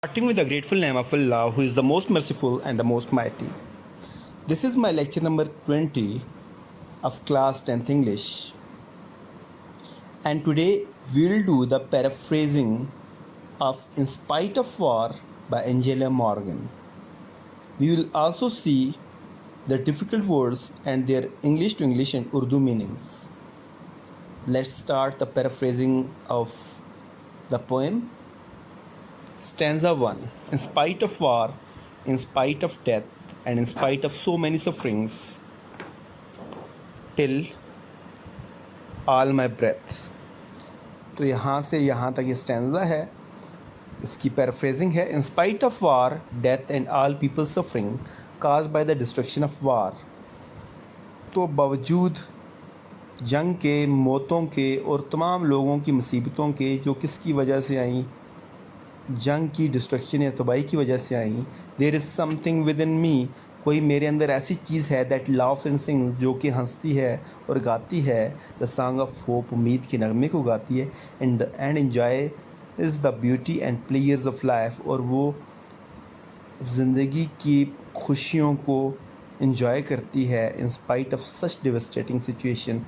Starting with the grateful name of Allah, who is the most merciful and the most mighty. This is my lecture number 20 of class 10th English. And today we'll do the paraphrasing of In Spite of War by Angela Morgan. We will also see the difficult words and their English to English and Urdu meanings. Let's start the paraphrasing of the poem. Stanza 1. In spite of war, in spite of death, and in spite of so many sufferings, till all my breath. तो यहाँ से यहाँ तक ये stanza है. इसकी paraphrasing है. In spite of war, death and all people suffering caused by the destruction of war. तो बावजूद जंग के, मौतों के और तमाम लोगों की मुसीबतों के जो किसकी वजह से आई, जंग की डिस्ट्रक्शन या तबाही की वजह से आई. There is something within me, कोई मेरे अंदर ऐसी चीज़ है दैट लव्स एंड सिंग्स, जो कि हंसती है और गाती है. द सॉन्ग ऑफ होप, उम्मीद के नगमे को गाती है. And enjoy is the beauty and players of life, और वो ज़िंदगी की खुशियों को इन्जॉय करती है. इन spite of such devastating situation,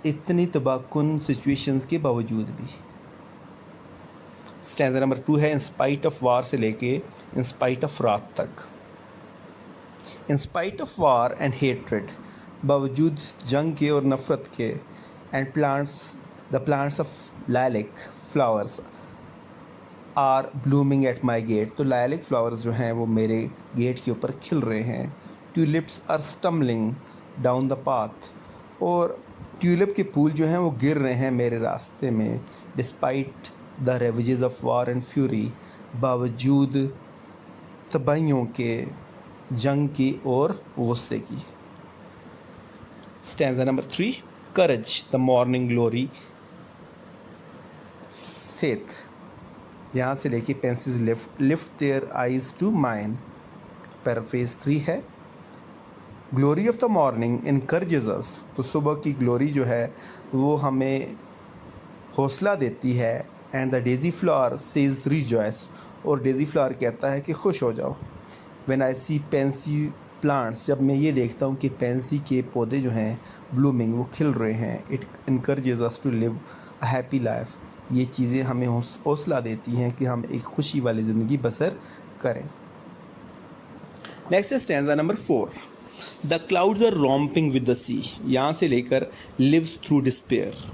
इतनी तबाहकुन सिचुएशंस के बावजूद भी. स्टैंजा नंबर 2 है इन स्पाइट ऑफ वार से लेके इन स्पाइट ऑफ रात तक. In spite of war and hatred, बावजूद जंग के और नफ़रत के. And the plants of lilac flowers are blooming at my gate, तो लाइलिक फ्लावर्स जो हैं वो मेरे गेट के ऊपर खिल रहे हैं. Tulips are stumbling down the path, और ट्यूलिप के फूल जो हैं वो गिर रहे हैं मेरे रास्ते में. Despite the ravages of war and fury, बावजूद तबाहियों के, जंग की और गुस्से की. Stanza number 3. Courage the morning glory saith, यहाँ से लेके pencils lift their eyes to mine. Paraphrase 3 है. Glory of the morning encourages us, तो सुबह की ग्लोरी जो है वो हमें हौसला देती है. And the daisy flower says rejoice, और डेज़ी फ्लावर कहता है कि खुश हो जाओ. When I see pansy plants, जब मैं ये देखता हूँ कि पेंसी के पौधे जो हैं ब्लूमिंग, वो खिल रहे हैं. It encourages us to live a happy life, ये चीज़ें हमें हौसला देती हैं कि हम एक खुशी वाली ज़िंदगी बसर करें. नेक्स्ट है stanza number 4. The clouds are romping with the sea, यहाँ से लेकर लिव्स थ्रू डिस्पेयर.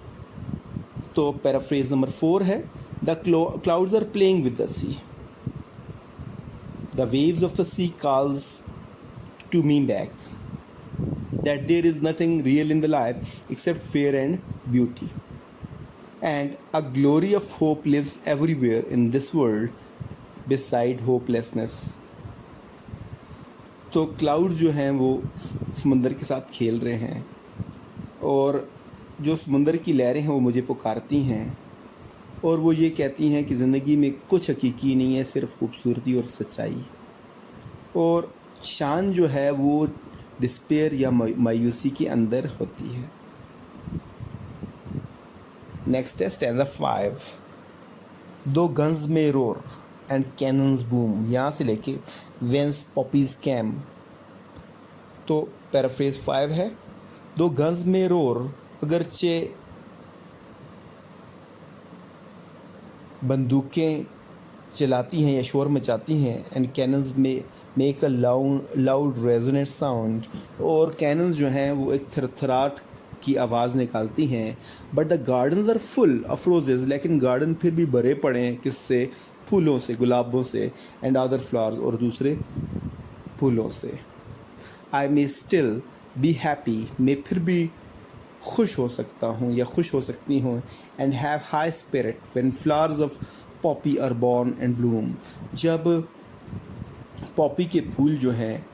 तो पैराफ्रेज नंबर 4 है. The clouds are playing with the sea, the waves of the sea calls to me back, that there is nothing real in the life except fair and beauty, and a glory of hope lives everywhere in this world beside hopelessness. तो cloud जो हैं वो समुंदर के साथ खेल रहे हैं, और जो समुंदर की लहरें हैं वो मुझे पुकारती हैं, और वो ये कहती हैं कि ज़िंदगी में कुछ हकीकी नहीं है, सिर्फ खूबसूरती और सच्चाई. और शान जो है वो डिस्पेयर या मायूसी के अंदर होती है. नेक्स्ट है स्टैंजा 5. दो गन्स में रोर एंड कैनन्स बूम, यहाँ से लेके वेंस पॉपीज कैम. तो पैराफ्रेज 5 है. दो गन्स में रोर, अगरचे बंदूकें चलाती हैं या शोर मचाती हैं. एंड कैनन्स में make a loud resonate sound, और कैनन्स जो हैं वो एक थरथराट की आवाज़ निकालती हैं. But the gardens are full of roses, लेकिन गार्डन फिर भी भरे पड़े हैं किससे? फूलों से, गुलाबों से. एंड अदर फ्लावर्स, और दूसरे फूलों से. आई मे स्टिल बी हैप्पी, मैं फिर भी खुश हो सकता हूँ या खुश हो सकती हूँ. And have high spirit when flowers of poppy are born and bloom, जब पॉपी के फूल जो हैं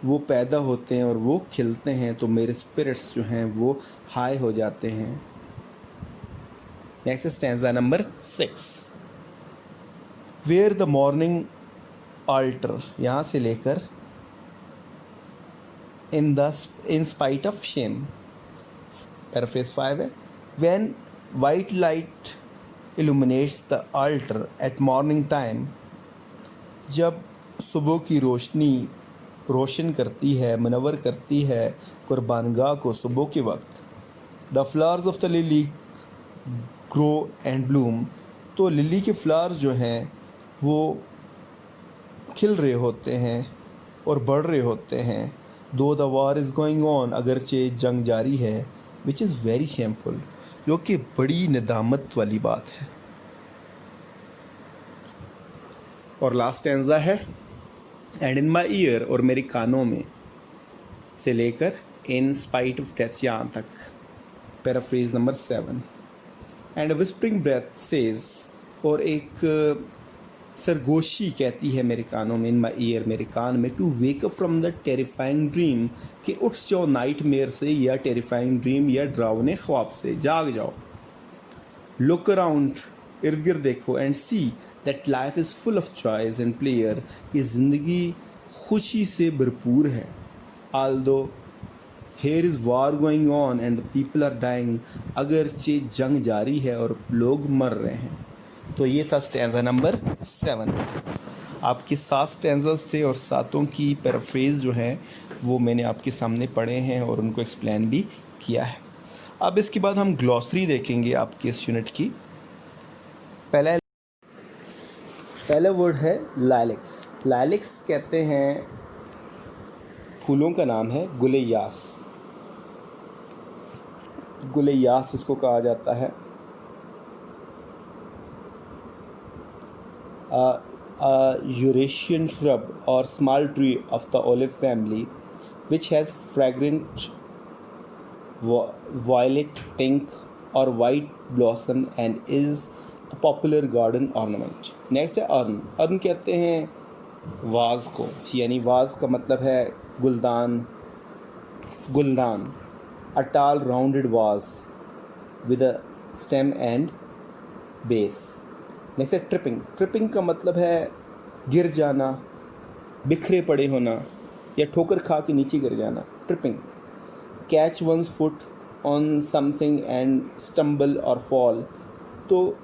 वो पैदा होते हैं और वो खिलते हैं, तो मेरे स्पिरिट्स जो हैं वो हाई हो जाते हैं. Next stanza number 6. Where the morning altar, यहाँ से लेकर in spite of shame. Paraphrase 5 है. When white light illuminates the altar at morning time, जब सुबह की रोशनी रोशन करती है, मनवर करती है कुर्बानगाह को सुबह के वक्त। The flowers of the lily grow and Bloom, तो लिली के फ्लावर्स जो हैं वो खिल रहे होते हैं और बढ़ रहे होते हैं। दो the war is going on, अगरचे जंग जारी है, विच इज़ वेरी शेमफुल, जो कि बड़ी नदामत वाली बात है। और लास्ट स्टैंजा है एंड इन माई ईयर, और मेरे कानों में से लेकर इन स्पाइट ऑफ डेथ यहाँ तक। Paraphrase number 7। And whispering breath says, और एक सरगोशी कहती है मेरे कानों में, इन माई ईयर मेरे कान में, to wake up from the terrifying dream, कि उठ जाओ नाइट मेयर से या टेरिफाइंग ड्रीम या डरावने ख्वाब से, जाग जाओ। लुक अराउंड, इर्द गिर्द देखो, and see that life is full of joys and player, कि ज़िंदगी खुशी से भरपूर है। Although here is war going on and the people are dying, अगरचे जंग जारी है और लोग मर रहे हैं। तो ये था स्टैंजा नंबर 7। आपके 7 स्टैंजास थे और सातों की पैराफ्रेज जो है वो मैंने आपके सामने पढ़े हैं और उनको एक्सप्लेन भी किया है। अब इसके बाद हम ग्लॉसरी देखेंगे आपके इस यूनिट की। पहला वर्ड है लाइलेक्स। लाइलेक्स कहते हैं, फूलों का नाम है गुलेयास। गुलेयास इसको कहा जाता है। Eurasian shrub or small tree of the olive family, which has fragrant violet, pink or white blossom and is a popular garden ornament. Next है अर्न। अर्न कहते हैं वाज को, यानी वाज का मतलब है गुलदान, गुलदान। A tall rounded vase with a stem and base. Next है tripping. Tripping का मतलब है गिर जाना, बिखरे पड़े होना या ठोकर खा के नीचे गिर जाना, tripping. Catch one's foot on something and stumble और फॉल, तो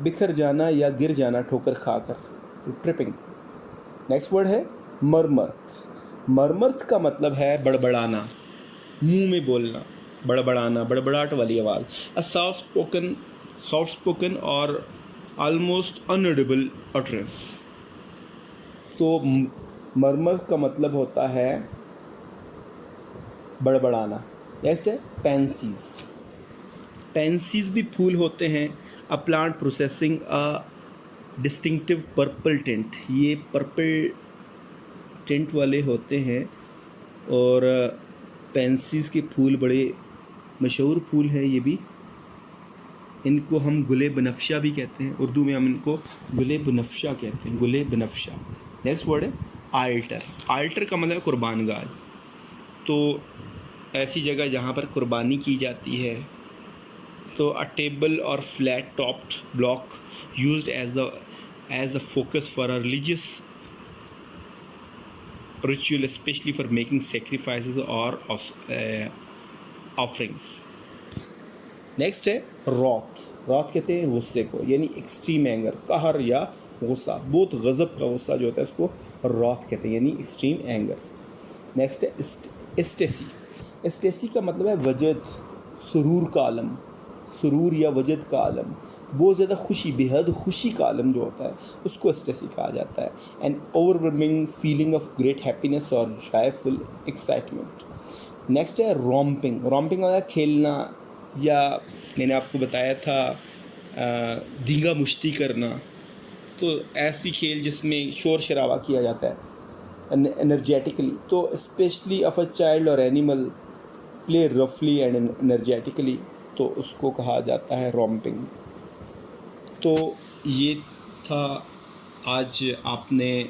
बिखर जाना या गिर जाना ठोकर खा कर, ट्रिपिंग। नेक्स्ट वर्ड है मरमर्थ। मरमर्थ का मतलब है बड़बड़ाना, मुंह में बोलना, बड़बड़ाना, बड़बड़ाहट वाली आवाज़। अ सॉफ्ट स्पोकन और ऑलमोस्ट अनऑडिबल अटरेंस। तो मरमर का मतलब होता है बड़बड़ाना। नेक्स्ट है पेंसीज। पेंसीज भी फूल होते हैं। A plant processing a distinctive purple tint, ये पर्पल टिंट वाले होते हैं और पेंसीज के फूल बड़े मशहूर फूल है। ये भी, इनको हम गुले बनफ्शा भी कहते हैं, उर्दू में हम इनको गुले बनफ्शा कहते हैं, गुले बनफ्शा। नेक्स्ट वर्ड है आल्टर। आल्टर का मतलब कुर्बानगाह। तो ऐसी जगह जहाँ पर कुर्बानी की जाती है। तो अ टेबल और flat topped block used as the focus for a religious ritual, specially for making sacrifices और ऑफरिंग्स। नेक्स्ट है रॉथ। रॉथ कहते हैं गुस्से को, यानी एक्सट्रीम एंगर, कहर या गुस्सा, बहुत गज़ब का गुस्सा जो होता है उसको रॉथ कहते हैं, यानी एक्सट्रीम एंगर। नेक्स्ट है एस्टेसी। एस्टेसी का मतलब है वजद, सुरूर का आलम, सुरूर या वजद का आलम, बहुत ज़्यादा खुशी, बेहद खुशी का आलम जो होता है उसको एस्टेसी कहा जाता है। N overwhelming feeling of great happiness और जॉयफुल एक्साइटमेंट। नेक्स्ट है रोम्पिंग। रोम्पिंग मतलब खेलना, या मैंने आपको बताया था दींगा मुश्ती करना। तो ऐसी खेल जिसमें शोर शराबा किया जाता है एनर्जेटिकली। तो स्पेशली ऑफ अ चाइल्ड और एनिमल प्ले रफली एंड एनर्जेटिकली, तो उसको कहा जाता है रोम्पिंग। तो ये था, आज आपने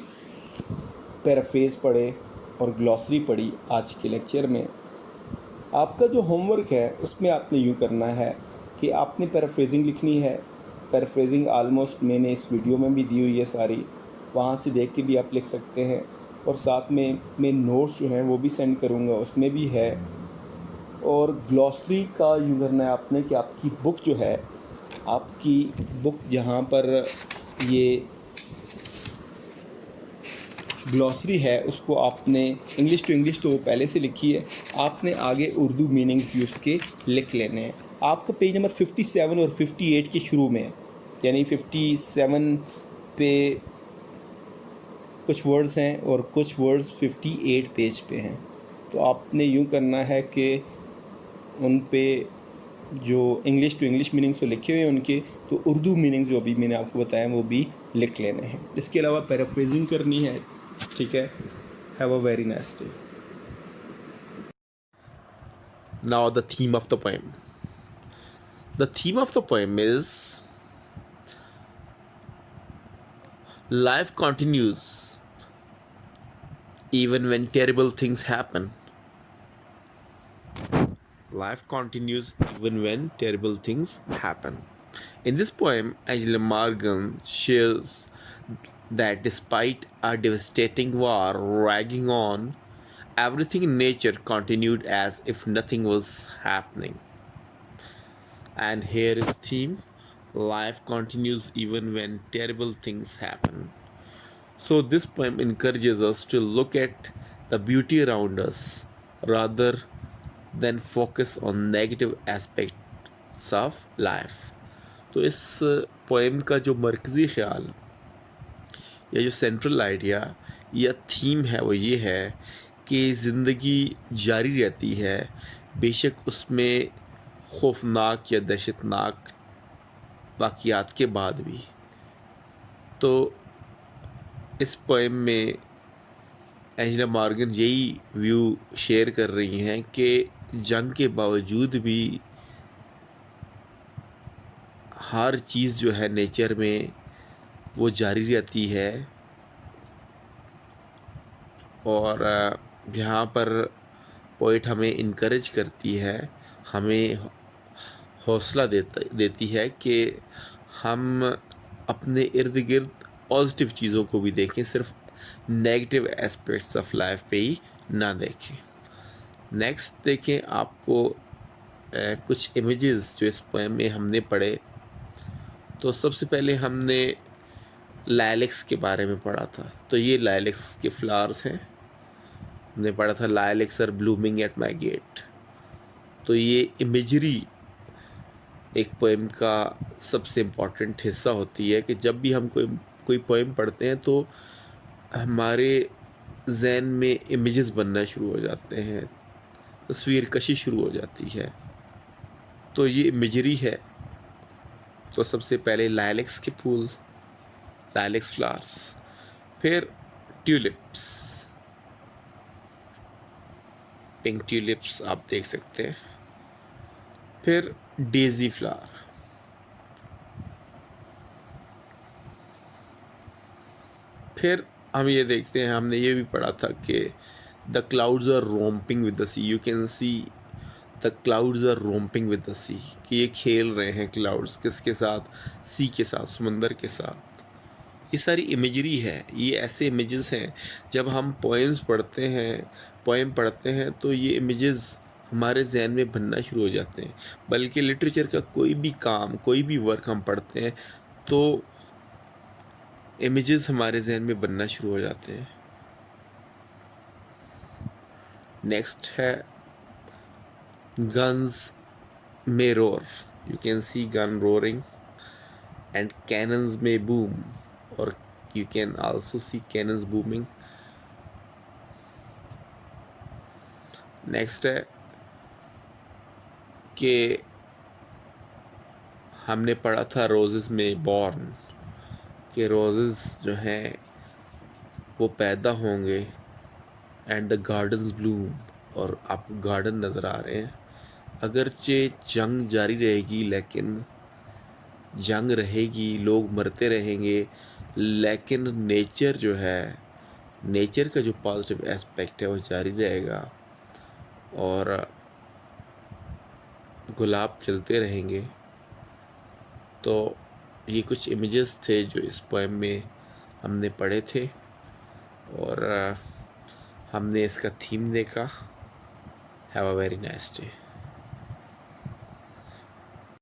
पैराफ्रेज पढ़े और ग्लॉसरी पढ़ी आज के लेक्चर में। आपका जो होमवर्क है उसमें आपने यूँ करना है कि आपने पैराफ्रेजिंग लिखनी है। पैराफ्रेजिंग आलमोस्ट मैंने इस वीडियो में भी दी हुई है सारी, वहाँ से देख के भी आप लिख सकते हैं। और साथ में मैं नोट्स जो हैं वो भी सेंड करूँगा, उसमें भी है। और ग्लॉसरी का यूँ करना है आपने कि आपकी बुक जो है आपकी बुक जहाँ पर ये ग्लॉसरी है उसको आपने इंग्लिश टू इंग्लिश तो पहले से लिखी है, आपने आगे उर्दू मीनिंग भी उसके लिख लेने हैं। आपका पेज नंबर 57 और 58 के शुरू में है, यानी 57 पे कुछ वर्ड्स हैं और कुछ वर्ड्स 58 पेज पे हैं। तो आपने यूँ करना है कि उन पे जो इंग्लिश टू इंग्लिश मीनिंग्स तो लिखे हुए हैं उनके, तो उर्दू मीनिंग्स जो अभी मैंने आपको बताया वो भी लिख लेने हैं। इसके अलावा पैराफ्रेजिंग करनी है, ठीक है। Have a very nice day. Now, the theme of the poem. The theme of the poem is life continues even when terrible things happen. Life continues even when terrible things happen. In this poem, Angela Morgan shares that despite a devastating war raging on, everything in nature continued as if nothing was happening. And here is theme: life continues even when terrible things happen. So this poem encourages us to look at the beauty around us rather than focus on negative aspects of life. तो इस poem का जो मरकज़ी ख्याल या जो central idea या theme है वो ये है कि ज़िंदगी जारी रहती है, बेशक उसमें खौफनाक या दहशतनाक वाक़यात के बाद भी। तो इस पोएम में एंजेला मॉर्गन यही व्यू शेयर कर रही हैं कि जंग के बावजूद भी हर चीज़ जो है नेचर में वो जारी रहती है, और यहाँ पर पोइट हमें इनकरेज करती है, हमें हौसला देती है कि हम अपने इर्द गिर्द पॉजिटिव चीज़ों को भी देखें, सिर्फ नेगेटिव एस्पेक्ट्स ऑफ लाइफ पे ही ना देखें। नेक्स्ट देखें आपको कुछ इमेजेस जो इस पोएम में हमने पढ़े। तो सबसे पहले हमने लाइलेक्स के बारे में पढ़ा था, तो ये लाइलेक्स के फ्लावर्स हैं। हमने पढ़ा था lilacs are blooming at my gate. तो ये इमेजरी एक पोएम का सबसे इम्पॉर्टेंट हिस्सा होती है कि जब भी हम कोई पोएम पढ़ते हैं तो हमारे जहन में इमेजेस बनना शुरू हो जाते हैं, तस्वीर कशी शुरू हो जाती है। तो ये इमेजरी है। तो सबसे पहले लाइलेक्स के फूल, लाइलेक्स फ्लावर्स, फिर ट्यूलिप्स, पिंक ट्यूलिप्स आप देख सकते हैं, फिर डेजी फ्लावर, फिर हम ये देखते हैं, हमने ये भी पढ़ा था कि the clouds are romping with the sea. You can see the clouds are romping with the sea, कि ये खेल रहे हैं क्लाउड्स किसके साथ, सी के साथ, समंदर के साथ। ये सारी इमेजरी है, ये ऐसे इमेजेस हैं जब हम पोएम पढ़ते हैं तो ये इमेजेस हमारे जहन में बनना शुरू हो जाते हैं। बल्कि लिटरेचर का कोई भी काम, कोई भी वर्क हम पढ़ते हैं तो इमेजेस हमारे जहन में बनना शुरू हो जाते हैं। नेक्स्ट है guns may roar. You can see gun roaring, and cannons may boom, or you can also see cannons booming. Next है कि हमने पढ़ा था रोजेस में बॉर्न, कि रोजेस जो हैं वो पैदा होंगे, एंड द गार्डन्स ब्लूम, और आपको गार्डन नज़र आ रहे हैं। अगरचे जंग जारी रहेगी, लेकिन जंग रहेगी, लोग मरते रहेंगे, लेकिन नेचर जो है, नेचर का जो पॉजिटिव एस्पेक्ट है वो जारी रहेगा, और गुलाब खिलते रहेंगे। तो ये कुछ इमेजेस थे जो इस पोएम में हमने पढ़े थे, और हमने इसका थीम देखा। Have a very nice day.